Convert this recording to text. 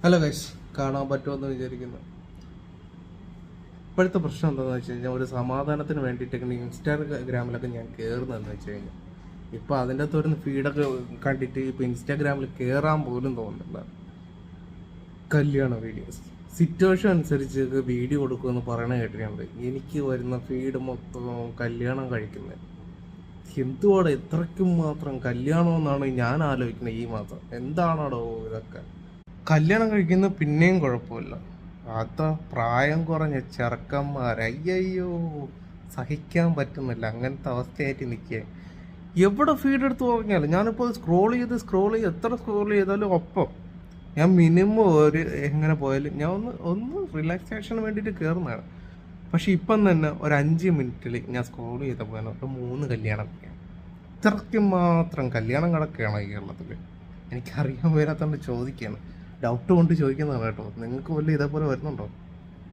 Hello guys, കാണാൻ പറ്റുമെന്ന് വിചാരിക്കുന്നു. ഇപ്പോഴത്തെ പ്രശ്നം എന്താണെന്ന് വെച്ച് കഴിഞ്ഞാൽ, ഒരു സമാധാനത്തിന് വേണ്ടിയിട്ടൊക്കെ ഇൻസ്റ്റാഗ്രാമിലൊക്കെ ഞാൻ കയറുന്നതെന്ന് വെച്ച് കഴിഞ്ഞാൽ, ഇപ്പോൾ അതിൻ്റെ അകത്തൊരു ഫീഡൊക്കെ കണ്ടിട്ട് ഇപ്പോൾ ഇൻസ്റ്റാഗ്രാമിൽ കയറാൻ പോലും തോന്നുന്നില്ല. കല്യാണ വീഡിയോസ് സിറ്റുവേഷൻ അനുസരിച്ച് വീഡിയോ കൊടുക്കുമെന്ന് പറയണ കേട്ടിട്ടുണ്ട്. എനിക്ക് വരുന്ന ഫീഡ് മൊത്തം കല്യാണം കഴിക്കുന്നത്. എന്തുവാടെ ഇത്രയ്ക്കും മാത്രം കല്യാണമെന്നാണ് ഞാൻ ആലോചിക്കുന്നത്. ഈ മാസം എന്താണോ ഇതൊക്കെ കല്യാണം കഴിക്കുന്നത് പിന്നെയും കുഴപ്പമില്ല. അതാ പ്രായം കുറഞ്ഞ ചെറുക്കന്മാർ, അയ്യോ സഹിക്കാൻ പറ്റുന്നില്ല. അങ്ങനത്തെ അവസ്ഥയായിട്ട് നിൽക്കുക. എവിടെ ഫീഡ് എടുത്ത് പറഞ്ഞാലും ഞാനിപ്പോൾ സ്ക്രോൾ ചെയ്ത് എത്ര സ്ക്രോൾ ചെയ്താലും ഒപ്പം ഞാൻ മിനിമം ഒരു എങ്ങനെ പോയാലും ഞാൻ ഒന്ന് റിലാക്സേഷന് വേണ്ടിയിട്ട് കയറുന്നതാണ്. പക്ഷെ ഇപ്പം തന്നെ ഒരു 5 മിനിറ്റിൽ ഞാൻ സ്ക്രോൾ ചെയ്തപ്പോൾ ഒരു 3 കല്യാണം. ഇത്രയ്ക്കും മാത്രം കല്യാണം കിടക്കുകയാണ് ഈ കേരളത്തിൽ. എനിക്കറിയാൻ വരാത്തോണ്ട് ചോദിക്കുകയാണ്. ഡൗട്ട് കൊണ്ട് ചോദിക്കുന്നതാണ് കേട്ടോ. നിങ്ങൾക്ക് വല്ല ഇതേപോലെ വരുന്നുണ്ടോ?